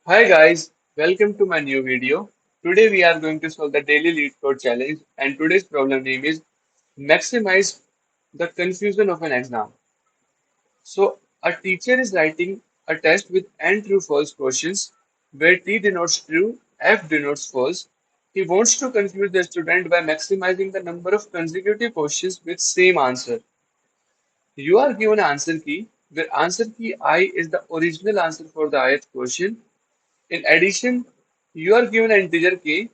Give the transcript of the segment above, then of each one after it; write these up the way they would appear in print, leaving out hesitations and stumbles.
Hi guys, welcome to my new video. Today we are going to solve the daily lead code challenge and today's problem name is maximize the confusion of an exam. So a teacher is writing a test with n true false questions where T denotes true, F denotes false. He wants to confuse the student by maximizing the number of consecutive questions with same answer. You are given an answer key where answer key I is the original answer for the ith question. In addition, you are given an integer k,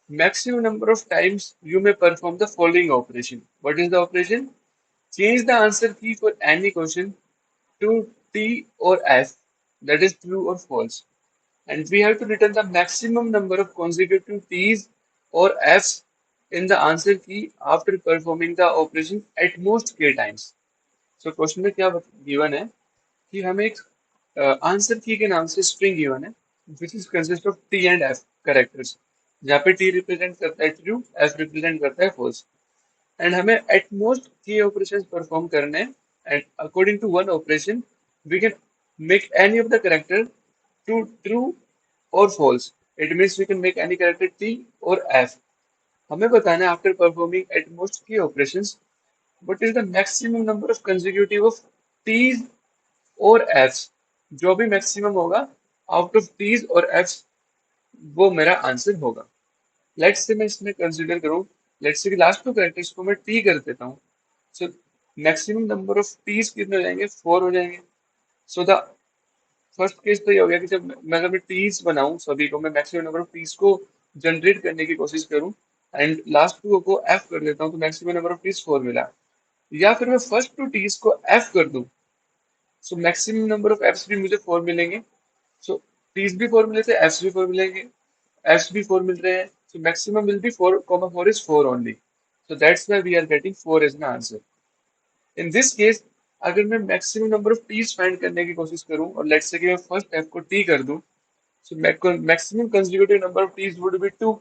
maximum number of times you may perform the following operation. What is the operation? Change the answer key for any question to T or F, that is true or false. And we have to return the maximum number of consecutive T's or F's in the answer key after performing the operation at most k times. So question में क्या given है कि हमें एक answer की के नाम से स्ट्रिंग गिवन है which is consist of T and F characters जहाँ पे टी रिप्रेजेंट करता है ट्रू एफ रिप्रेजेंट करता है फॉल्स एंड हमें at most K operations perform करने हैं and according to one operation we can make any of the character to true और false it means we can make any character T और F हमें बताना है after performing at most K operations what is the maximum number of consecutive of Ts और Fs जो भी maximum होगा out of Ts और एफ्स वो मेरा आंसर होगा लेट्स से मैं इसमें कंसीडर करूं लेट्स से कि लास्ट टू कैरेक्टर्स को मैं टी कर देता हूं so maximum number of Ts कितने हो जाएंगे 4 हो जाएंगे सो द फर्स्ट केस तो ये हो गया कि जब मैं अगर मैं टीज बनाऊं सभी को मैं मैक्सिमम नंबर ऑफ टीज को जनरेट करने की कोशिश करूं एंड लास्ट टू को एफ कर देता हूं तो मैक्सिमम नंबर ऑफ टीज 4 मिला या फिर मैं फर्स्ट टू टीज को एफ कर दूं so maximum number of Fs भी मुझे 4 मिलेंगे सो टीज भी 4 मिले थे एफ्स भी 4 मिलेंगे एफ्स भी 4 मिल रहे हैं so maximum will be 4 comma 4 is 4 only so that's why we are getting 4 as an answer in this case अगर मैं maximum number of Ts find करने की कोशिश करूं और लेट्स से कि मैं फर्स्ट एफ को टी कर दूं so maximum consecutive number of Ts would be 2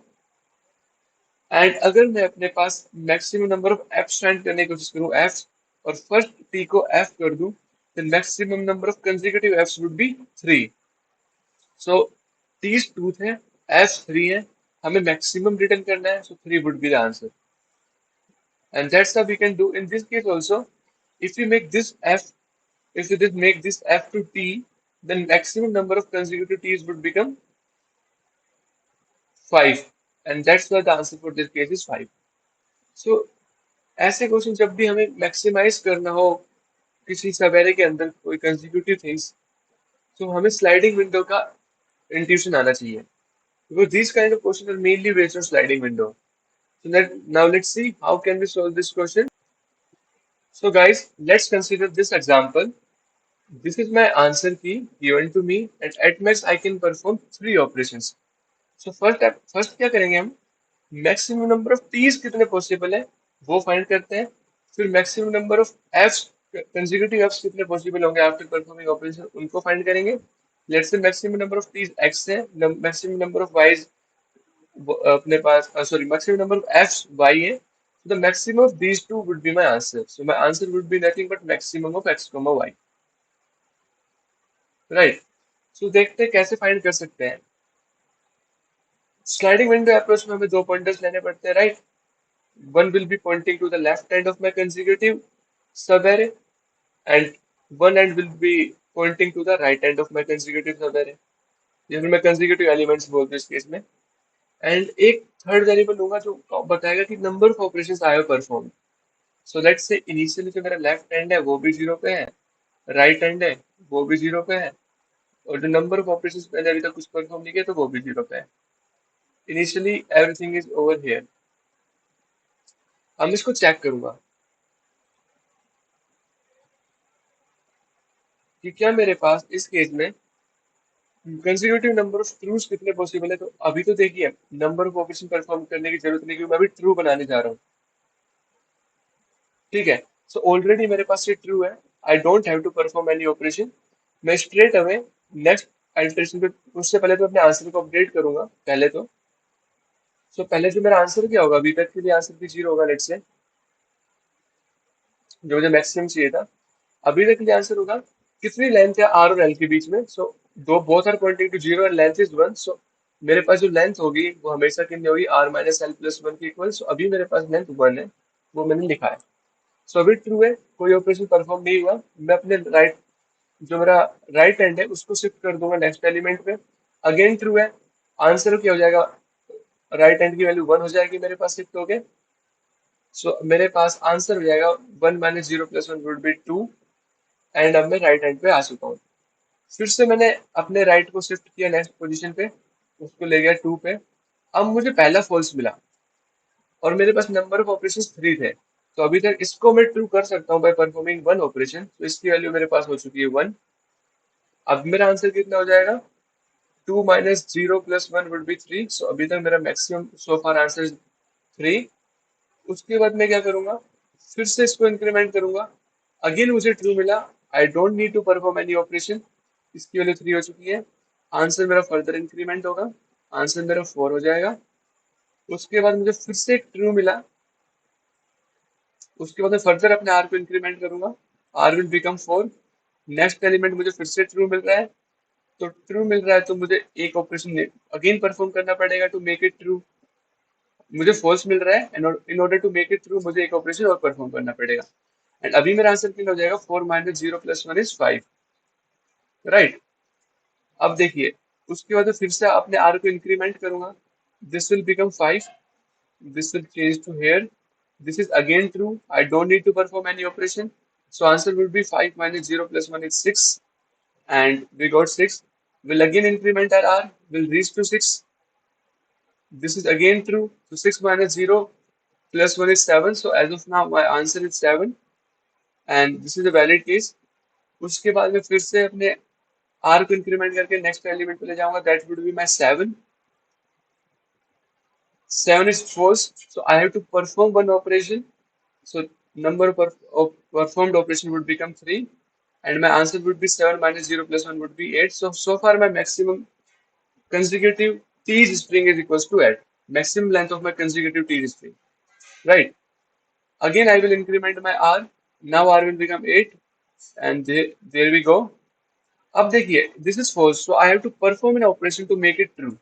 and अगर मैं अपने पास maximum number of F find करने की कोशिश करूं एफ और फर्स्ट टी को एफ कर दूं then maximum number of consecutive f's would be 3 so these 2 थे f 3 है हमें maximum रिटर्न करना है so 3 would be the answer and that's how we can do in this case also if we make this f if we just make this f to t then maximum number of consecutive t's would become 5 and that's why the answer for this case is 5 so ऐसे question जब भी हमें maximise करना हो किसी सवेरे के अंदर कोई कंसेक्यूटिव थिंग्स तो हमें स्लाइडिंग विंडो का intuition आना चाहिए because these kind of questions are mainly based on sliding window. So now let's see how can we solve this question. So guys, let's consider this example. This is my answer key given to me and at max I can perform 3 operations. So first क्या करेंगे हम maximum number of Ts कितने possible है वो find करते हैं फिर maximum number of Fs consecutive Fs कितने पॉसिबल होंगे आफ्टर परफॉर्मिंग ऑपरेशन उनको फाइंड करेंगे let's say maximum number of Ts X है मैक्सिमम नंबर ऑफ वाइज अपने पास sorry maximum number of f's y है so the maximum of these two would be my answer so my answer would be nothing but maximum of x comma y right so देखते हैं कैसे find कर सकते हैं sliding window approach में हमें 2 pointers लेने पड़ते हैं right one will be pointing to the left end of my consecutive subarray and one end will be pointing to the right end of my consecutive subarray या फिर मैं consecutive elements बोलते हैं इस केस में एंड एक third variable लूंगा जो बताएगा कि number of operations I have perform so let's say initially जो मेरा लेफ्ट हैंड है वो भी 0 पे है राइट हैंड है वो भी 0 पे है और जो नंबर ऑफ ऑपरेशंस मैंने अभी तक कुछ परफॉर्म नहीं किया तो वो भी 0 पे है initially everything is over here अब मैं इसको चेक करूंगा कि क्या मेरे पास इस केस में कंसेक्यूटिव नंबर ऑफ ट्रूज कितने पॉसिबल है तो अभी तो देखिए नंबर ऑफ ऑपरेशन परफॉर्म करने की जरूरत नहीं क्योंकि मैं अभी ट्रू बनाने जा रहा हूँ ठीक है सो ऑलरेडी मेरे पास ये ट्रू है I don't have to perform any operation मैं स्ट्रेट अवे नेक्स्ट अल्टरेशन पे उससे पहले तो अपने आंसर को अपडेट करूंगा पहले तो सो पहले जो मेरा आंसर क्या होगा अभी तक के लिए आंसर भी 0 होगा लेट्स से जो मुझे मैक्सिमम चाहिए था अभी तक के लिए आंसर होगा कितनी लेंथ है आर और एल के बीच में सो दो both are pointing to zero and length is one, so मेरे पास जो लेंथ होगी वो हमेशा कितनी होगी, R minus L plus one के इक्वल। सो अभी मेरे पास लेंथ वन है, वो मैंने लिखा है। सो अभी ट्रू है, कोई ऑपरेशन परफॉर्म नहीं हुआ। मैं अपने राइट, जो मेरा राइट हैंड है उसको शिफ्ट कर दूंगा नेक्स्ट एलिमेंट पे। अगेन ट्रू है, आंसर क्या हो जाएगा, राइट हैंड की वैल्यू वन हो जाएगी मेरे पास शिफ्ट हो गए। सो मेरे पास आंसर हो जाएगा one minus zero plus one would be two. And अब मैं राइट हैंड पे आ चुका हूँ। फिर से मैंने अपने राइट को शिफ्ट किया नेक्स्ट पोजीशन पे, उसको ले गया टू पे। अब मुझे पहला फॉल्स मिला और मेरे पास नंबर ऑफ ऑपरेशन थ्री थे। तो अभी तक इसको मैं ट्रू कर सकता हूँ बाय परफॉर्मिंग वन ऑपरेशन, तो इसकी वैल्यू मेरे पास हो चुकी है वन। अब मेरा आंसर कितना हो जाएगा, two minus zero plus one would be three. So अभी तक मेरा maximum so far answer three. उसके बाद मैं क्या करूंगा, फिर से इसको इंक्रीमेंट करूंगा। अगेन मुझे ट्रू मिला, I don't need to perform any operation, इसकी वैल्यू थ्री हो चुकी है। आंसर मेरा फर्दर इंक्रीमेंट होगा, आंसर मेरा फोर हो जाएगा। उसके बाद मुझे फिर से एक ट्रू मिला, उसके बाद मैं फर्दर अपने आर को इंक्रीमेंट करूंगा, R will become four. Next element मुझे फिर से ट्रू मिल रहा है, तो ट्रू मिल रहा है तो मुझे एक ऑपरेशन अगेन परफॉर्म करना पड़ेगा टू मेक इट ट्रू। मुझे फॉल्स मिल रहा है, in order to make it true मुझे एक ऑपरेशन और परफॉर्म करना पड़ेगा। एंड अभी मेरा आंसर कितना हो जाएगा, four minus zero plus one is five, right. अब देखिए, उसके बाद फिर से अपने आर को इंक्रीमेंट करूंगा, this will become five, this will change to here, this is again true, I don't need to perform any operation. So answer will be five minus zero plus one is six, and we got 6. We'll again increment our r, will reach to 6. This is again true. So 6 minus 0 plus 1 is 7. So as of now, my answer is 7. And this is a valid case. उसके बाद मैं फिर से अपने r को increment करके next element पे ले जाऊंगा, that would be my 7. 7 is false. So I have to perform one operation. So number of performed operation would become 3. And my answer would be 7 minus 0 plus 1 would be 8. So far my maximum consecutive T string is equals to 8. Maximum length of my consecutive T string. Right. Again, I will increment my R. Now R will become 8. And there we go. अब देखिए, this is false. So I have to perform an operation to make it true.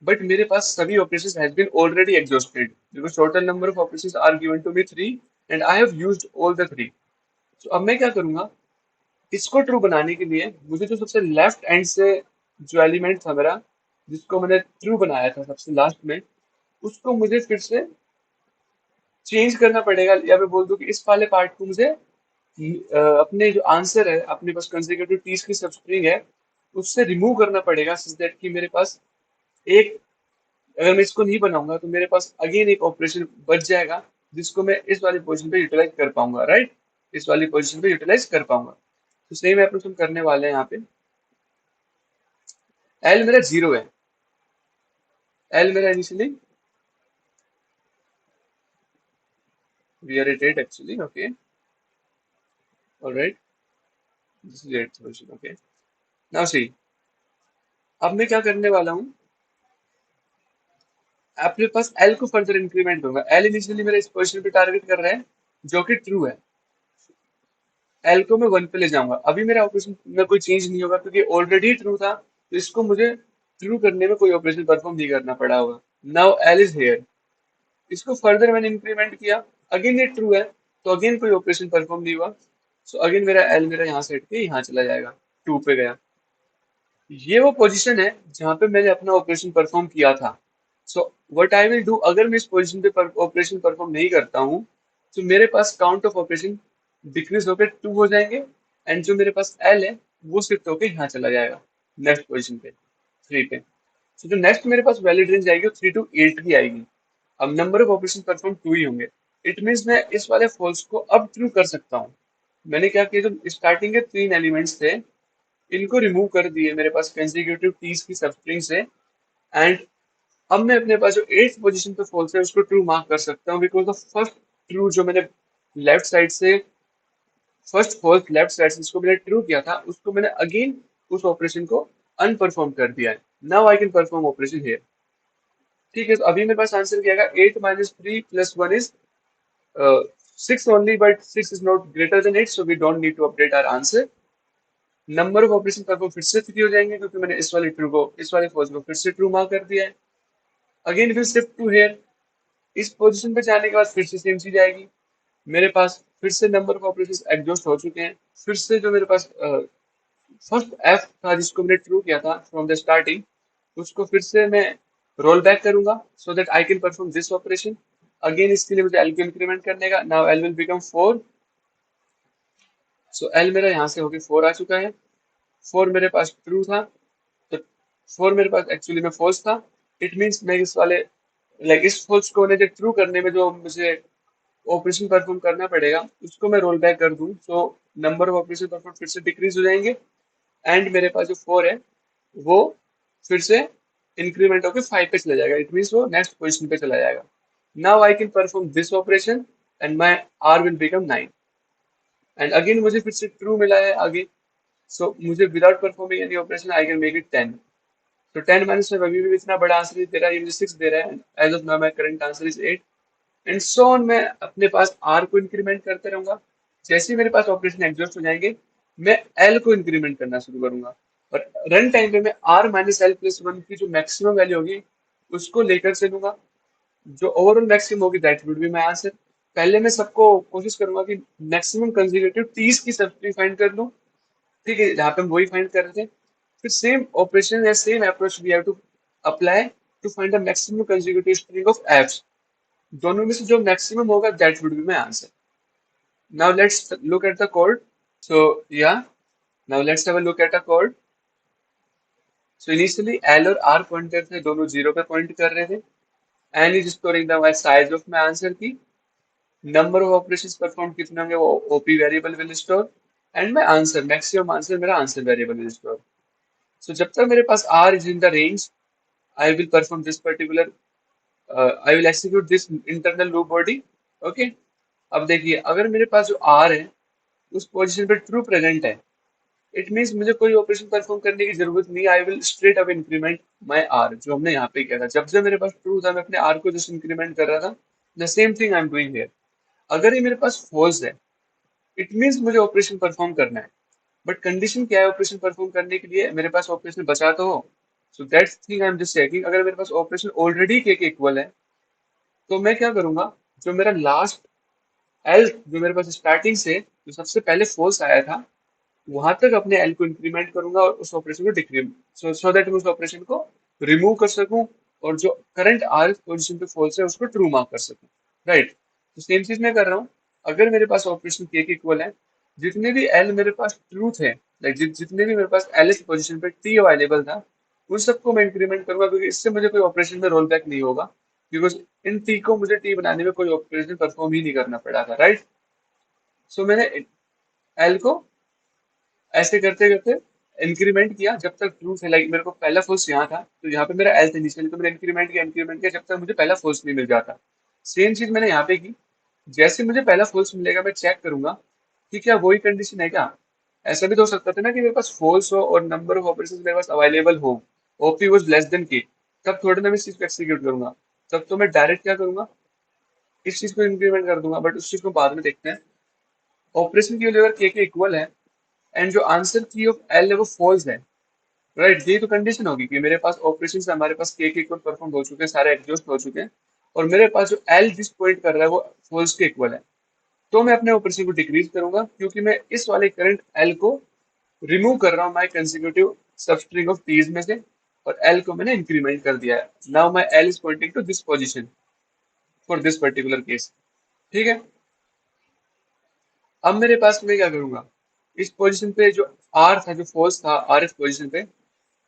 But मेरे पास सभी operations has been already exhausted because total number of operations are given to me 3 and I have used all the 3. So अब मैं क्या करूंगा, इसको true बनाने के लिए मुझे जो सबसे लेफ्ट एंड से जो एलिमेंट था मेरा, जिसको मैंने ट्रू बनाया था सबसे लास्ट में, उसको मुझे फिर से चेंज करना पड़ेगा, या मैं बोल दूं कि इस वाले पार्ट को मुझे अपने जो आंसर है, अपने पास कंसेक्यूटिव टीज की सब स्ट्रिंग है, उससे रिमूव करना पड़ेगा सो दैट कि मेरे पास एक, अगर मैं इसको नहीं बनाऊंगा तो मेरे पास अगेन एक ऑपरेशन बच जाएगा जिसको मैं इस वाली पोजीशन पे यूटिलाइज कर पाऊंगा, राइट। इस वाली पोजीशन पे यूटिलाइज कर पाऊंगा। तो सेम अप्रोच हम करने वाले हैं यहाँ पे। एल मेरा जीरो है, एल मेरा initially we are at 8 actually, okay, all right, this is 8th position, okay. Now see, अब मैं क्या करने वाला हूँ, आपके पास एल को फर्दर इंक्रीमेंट करूंगा। एल इनिशियली मेरा इस पोजीशन पे टारगेट कर रहा है जो कि ट्रू है, एल को मैं वन पे ले जाऊंगा। अभी मेरा ऑपरेशन में कोई चेंज नहीं होगा क्योंकि ऑलरेडी ट्रू था, तो इसको मुझे ट्रू करने में कोई ऑपरेशन परफॉर्म नहीं करना पड़ा होगा। नाउ एल इज हेयर, इसको फर्दर मैंने इंक्रीमेंट किया, अगेन ये ट्रू है, तो अगेन कोई ऑपरेशन परफॉर्म नहीं हुआ। सो अगेन मेरा एल मेरा यहाँ से हट के यहाँ चला जाएगा, टू पे गया। ये वो पोजीशन है जहां पे मैंने अपना ऑपरेशन परफॉर्म किया था। So what I will do, अगर मैं इस पोजीशन पे ऑपरेशन परफॉर्म नहीं करता हूँ तो मेरे पास काउंट ऑफ ऑपरेशन डिक्रीज होकर टू हो जाएंगे, एंड जो मेरे पास एल है वो शिफ्ट होकर यहाँ चला जाएगा नेक्स्ट पोजीशन पे, थ्री पे। तो जो नेक्स्ट मेरे पास वैलिड रेंज आएगी वो थ्री टू एट की आएगी। अब number of operation perform two ही होंगे। इट मीन्स मैं इस वाले फॉल्स को अब ट्रू कर सकता हूँ। मैंने क्या किया, जो स्टार्टिंग के तीन एलिमेंट्स थे इनको रिमूव कर दिए मेरे पास कंसेक्यूटिव टीज की सबस्ट्रिंग से, एंड अब मैं अपने पास जो एट्थ पोजीशन पे फॉल्स है उसको ट्रू मार्क कर सकता हूँ बिकॉज द फर्स्ट ट्रू जो मैंने लेफ्ट साइड से, फर्स्ट फॉल्स लेफ्ट साइड से जिसको मैंने ट्रू किया था उसको मैंने अगेन उस ऑपरेशन को अनपरफॉर्म कर दिया है। Now I can perform operation here. ठीक है, तो अभी मेरे पास आंसर क्या आएगा, eight minus three plus one is six only, but six is not greater than eight, so we don't need to update our answer. Number of operation perform फिर से 3 हो जाएंगे क्योंकि मैंने इस वाले फॉल्स को फिर से ट्रू मार्क कर दिया है। Again will shift to here, इस पोजीशन पे जाने के बाद फिर से सेम चीज आएगी। मेरे पास फिर से नंबर ऑफ ऑपरेशन एग्जॉस्ट हो चुके हैं। फिर से जो मेरे पास फर्स्ट एफ था जिसको मैंने ट्रू किया था फ्रॉम द स्टार्टिंग, उसको फिर से मैं रोल बैक करूंगा so that I can perform this operation. Again इसके लिए मुझे एल को इंक्रीमेंट करने का, now L will become 4। So L मेरा यहाँ से होके 4 आ चुका है। 4 मेरे पास ट्रू था, तो 4 मेरे पास एक्चुअली में फॉल्स था। इट मीन्स मैं इस वाले इस फॉल्स को जो ट्रू करने में जो मुझे ऑपरेशन परफॉर्म करना पड़ेगा उसको मैं रोल बैक कर दूं, so number of operation perform फिर से डिक्रीज हो जाएंगे एंड मेरे पास जो 4 है वो फिर से इंक्रीमेंट होकर 5 पे चला जाएगा। इट मीन्स वो नेक्स्ट पोजिशन पे चला जाएगा। Now I can perform this operation and my R will become 9। And again मुझे फिर से ट्रू मिला है आगे, सो मुझे without performing any operation I can make it 10। तो 10 माइनस 5 अभी भी इतना बड़ा आंसर दे रहा है, ये मुझे 6 दे रहा है। As of now my current answer is 8। And so on, मैं अपने पास आर को इंक्रीमेंट करते रहूंगा। जैसे ही मेरे पास ऑपरेशन एग्जॉस्ट हो जाएंगे मैं एल को इंक्रीमेंट करना शुरू करूंगा, और रन टाइम पे मैं R minus L plus one की जो मैक्सिमम वैल्यू होगी उसको लेकर चलूंगा। जो ओवरऑल मैक्सिमम होगी that would be my answer. पहले मैं सबको कोशिश करूंगा कि मैक्सिमम कंसेक्यूटिव टीज की सब्सिट्यूट फाइंड कर लूं। ठीक है, जहाँ पे हम वही फाइंड कर रहे थे। फिर सेम ऑपरेशन या same approach we have to apply to find the maximum consecutive string of Fs. दोनों में से जो मैक्सिमम होगा that would be my answer. Now let's look at the code. So या now let's have a look at a code. So initially L और R pointer थे, दोनों जीरो पे पॉइंट कर रहे थे। N is storing the my size of my answer की। नंबर ऑफ ऑपरेशंस परफॉर्म कितने होंगे वो OP variable will store. And my answer, maximum answer मेरा answer variable will store. So जब तक मेरे पास R is in the range I will perform this particular, I will execute this internal loop body. Okay, अब देखिए अगर मेरे पास जो आर है उस पोजीशन पे ट्रू प्रेजेंट है, इट मीन्स मुझे कोई ऑपरेशन परफॉर्म करने की जरूरत नहीं। I will straight up increment my R, जो हमने यहाँ पे किया था। जब से मेरे पास ट्रू था मैं अपने आर को जस्ट इंक्रीमेंट कर रहा था। The same thing I am doing here. अगर ये मेरे पास फॉल्स है इट मीन्स मुझे ऑपरेशन परफॉर्म करना है। बट कंडीशन क्या है ऑपरेशन परफॉर्म करने के लिए, मेरे पास ऑपरेशन बचा तो हो। So that's thing I am just checking. अगर मेरे पास ऑपरेशन ऑलरेडी के इक्वल है तो मैं क्या करूंगा, जो मेरा लास्ट एल जो मेरे पास स्टार्टिंग से जो सबसे पहले फोर्स आया था वहां तक अपने एल को इंक्रीमेंट करूंगा और उस ऑपरेशन को डिक्रीमेंट, सो दैट मैं उस ऑपरेशन को रिमूव कर सकूं और जो करंट आर पोजीशन पे फॉल्स है उसको ट्रू मार्क कर सकूं। राइट, तो सेम चीज मैं कर रहा हूँ। अगर मेरे पास ऑपरेशन के इक्वल है, जितने भी एल मेरे पास ट्रू थे, जितने भी मेरे पास एल एस पोजिशन पे टी अवेलेबल था उन सबको मैं इंक्रीमेंट करूंगा, क्योंकि इससे मुझे कोई ऑपरेशन में रोल बैक नहीं होगा। बिकॉज इन टी को मुझे टी बनाने में कोई ऑपरेशन परफॉर्म ही नहीं करना पड़ा था। राइट, सो मैंने एल को ऐसे करते करते इंक्रीमेंट किया जब तक ट्रू थे। मेरे को पहला फोर्स यहाँ था तो यहाँ पे मेरा एल था इनिशियली, तो मैंने इंक्रीमेंट किया जब तक मुझे पहला फोर्स नहीं मिल जाता। सेम चीज मैंने यहाँ पे की। जैसे मुझे पहला फोर्स मिलेगा मैं चेक करूंगा कि क्या वही कंडीशन है क्या। ऐसा भी तो हो सकता था ना कि मेरे पास फोर्स हो और नंबर ऑफ ऑपरेशन मेरे पास अवेलेबल हो, ओपी वॉज लेस देन के, तब थोड़ी ना मैं इस चीज को एक्सिक्यूट करूंगा। तब तो मैं डायरेक्ट क्या करूंगा, इस चीज को इंक्रीमेंट कर दूंगा। बट उस चीज को बाद में देखते हैं। ऑपरेशन की वैल्यू अगर के इक्वल है एंड जो आंसर की ऑफ एल है वो फॉल्स है, राइट, ये तो कंडीशन होगी कि मेरे पास ऑपरेशन से हमारे पास के इक्वल परफॉर्म हो चुके हैं, सारे एग्जॉस्ट हो चुके हैं, और मेरे पास जो एल जिस पॉइंट कर रहा है वो फॉल्स के इक्वल है। तो मैं अपने ऑपरेशन को डिक्रीज करूंगा क्योंकि मैं इस वाले करंट एल को रिमूव कर रहा हूँ माई कंसेक्यूटिव सबस्ट्रिंग ऑफ टीज में से, और एल को मैंने इंक्रीमेंट कर दिया है। Now my L is pointing to this position for this particular case. ठीक है, अब मेरे पास मैं क्या करूंगा, इस पोजीशन पे जो आर था, जो फोर्स था आर एस पोजीशन पे,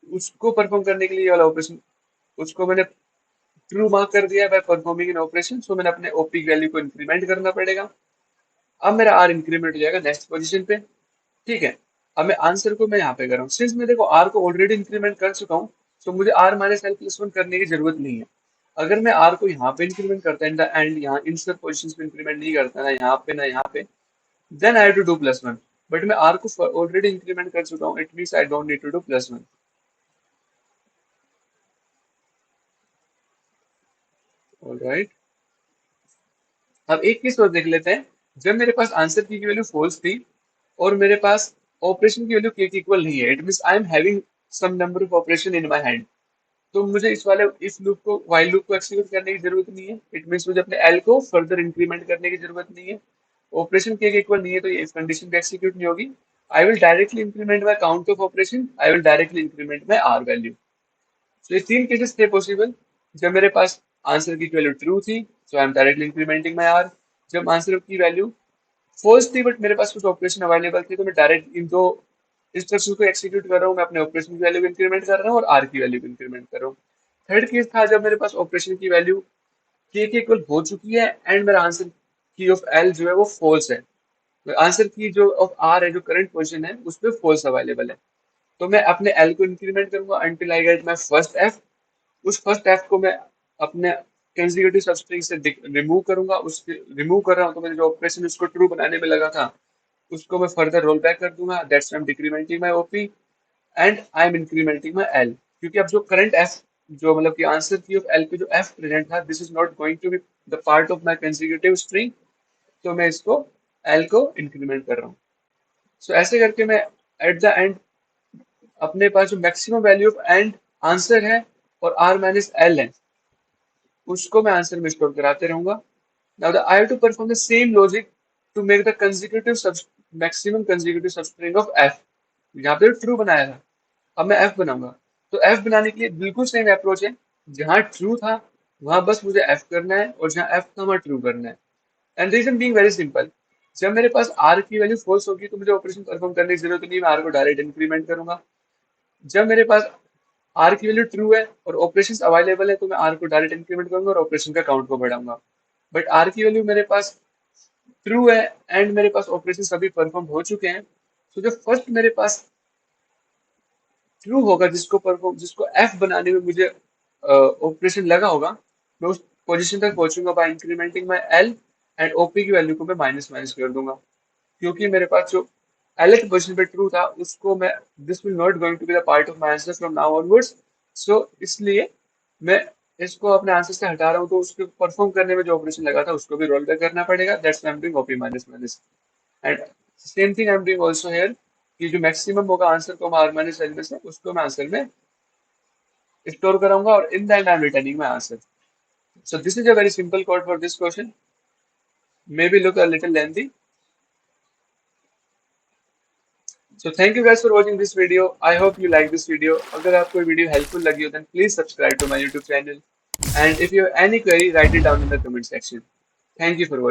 उसको परफॉर्म करने के लिए ये वाला ऑपरेशन, उसको मैंने ट्रू मार्क कर दिया बाय परफॉर्मिंग एन ऑपरेशन। सो मैंने अपने ओपी वैल्यू को इंक्रीमेंट करना पड़ेगा। अब मेरा आर इंक्रीमेंट हो जाएगा नेक्स्ट पोजीशन पे। ठीक है, अब मैं आंसर को मैं यहाँ पे कर रहा हूँ। सिंस मैं देखो आर को ऑलरेडी इंक्रीमेंट कर चुका हूँ तो मुझे R minus L plus one करने की जरूरत नहीं है। अगर मैं आर को यहाँ पे इंक्रीमेंट करता इन द एंड, यहाँ इन सब पोजिशन पे इंक्रीमेंट नहीं करता, ना यहाँ पे ना यहाँ पे, then I have to do plus one. But मैं R को ऑलरेडी इंक्रीमेंट कर चुका हूँ, it means I don't need to do plus one. Alright, अब एक चीज और देख लेते हैं। जब मेरे पास आंसर की वैल्यू फॉल्स थी और मेरे पास ऑपरेशन की वैल्यू k की इक्वल नहीं है, it means I am having some number of operation in my hand. तो मुझे इस वाले इफ लूप को व्हाइल लूप को एक्सीक्यूट करने की जरूरत नहीं है, इट मीन्स मुझे अपने एल को फर्दर इंक्रीमेंट करने की जरूरत नहीं है। ऑपरेशन के इक्वल नहीं है तो ये इस कंडीशन पे एक्सीक्यूट नहीं होगी। I will directly increment my count of operation, I will directly increment my R value. तो ये तीन केसेस थे पॉसिबल। जब मेरे पास आंसर की वैल्यू ट्रू थी, so I am directly incrementing my R. जब आंसर की वैल्यू फॉल्स थी बट मेरे पास कुछ ऑपरेशन अवेलेबल थी, तो मैं डायरेक्ट इन दो इंस्ट्रक्शन को एक्सीक्यूट कर रहा हूँ। मैं अपने ऑपरेशन की वैल्यू इंक्रीमेंट कर रहा हूँ और आर की वैल्यू इंक्रीमेंट कर रहा हूँ। थर्ड केस था जब मेरे पास ऑपरेशन की वैल्यू के इक्वल हो चुकी है एंड मेरा आंसर की ऑफ एल जो है वो फॉल्स है। आंसर की जो ऑफ आर है, जो करंट पोजीशन है, उस पर फॉल्स अवेलेबल है। तो मैं अपने एल को इंक्रीमेंट करूंगा until I get my first F. उस फर्स्ट एफ को मैं अपने कंसेक्यूटिव सबस्ट्रिंग से रिमूव करूंगा। उसके रिमूव कर रहा हूँ तो मेरे जो ऑपरेशन उसको ट्रू बनाने में लगा था, उसको मैं फर्दर रोल बैक कर दूंगा। That's I am decrementing my OP and I am incrementing my L. क्योंकि अब जो करंट एफ, जो मतलब कि आंसर की ऑफ एल पे जो एफ प्रेजेंट था, this is not going to be the part of my consecutive string. तो मैं इसको एल को इंक्रीमेंट कर रहा हूँ। सो ऐसे करके मैं एट द एंड अपने पास जो maximum value of and answer है और आर माइनस एल है, उसको मैं आंसर में स्टोर कराते रहूंगा। Now the I have to perform the same logic to make the consecutive sub maximum consecutive substring of F. यहाँ पे ट्रू बनाया था, अब मैं एफ बनाऊंगा। तो एफ बनाने के लिए बिल्कुल सेम अप्रोच है। जहां ट्रू था वहां बस मुझे एफ करना है और जहां एफ था वहां ट्रू करना है। And reason being very simple, जब मेरे पास आर की वैल्यू फॉल्स होगी तो मुझे ऑपरेशन परफॉर्म करने की जरूरत नहीं है, मैं आर को डायरेक्ट इंक्रीमेंट करूंगा। जब मेरे पास आर की वैल्यू ट्रू है और ऑपरेशन अवेलेबल है तो मैं आर को डायरेक्ट इंक्रीमेंट करूंगा और ऑपरेशन का काउंट को बढ़ाऊंगा। बट आर की वैल्यू मेरे पास ट्रू है एंड मेरे पास ऑपरेशन सभी परफॉर्म हो चुके हैं। तो जो फर्स्ट मेरे पास ट्रू होगा, जिसको एफ बनाने में मुझे ऑपरेशन लगा होगा, मैं उस पोजीशन तक पहुंचूंगा by incrementing my L and OP की वैल्यू को मैं माइनस माइनस कर दूंगा। क्योंकि मेरे पास जो एल की पोजीशन पे ट्रू था, उसको मैं this will not going to be the part of my answer from now onwards. So इसलिए मैं इसको अपने आंसर से हटा रहा हूँ, तो उसको परफॉर्म करने में जो ऑपरेशन लगा था उसको भी रोल बैक करना पड़ेगा। That's I am doing OP minus minus. And same thing I am doing also here, कि जो मैक्सिमम होगा आंसर को आर माइनस एल में से, उसको मैं आंसर में स्टोर कराऊंगा और in the end I M returning my answer. So this is a very simple code for this question. Maybe look a little lengthy. So thank you guys for watching this video. I hope you like this video. अगर आपको ये video helpful लगी हो then please subscribe to my YouTube channel. And if you have any query, write it down in the comment section. Thank you for watching.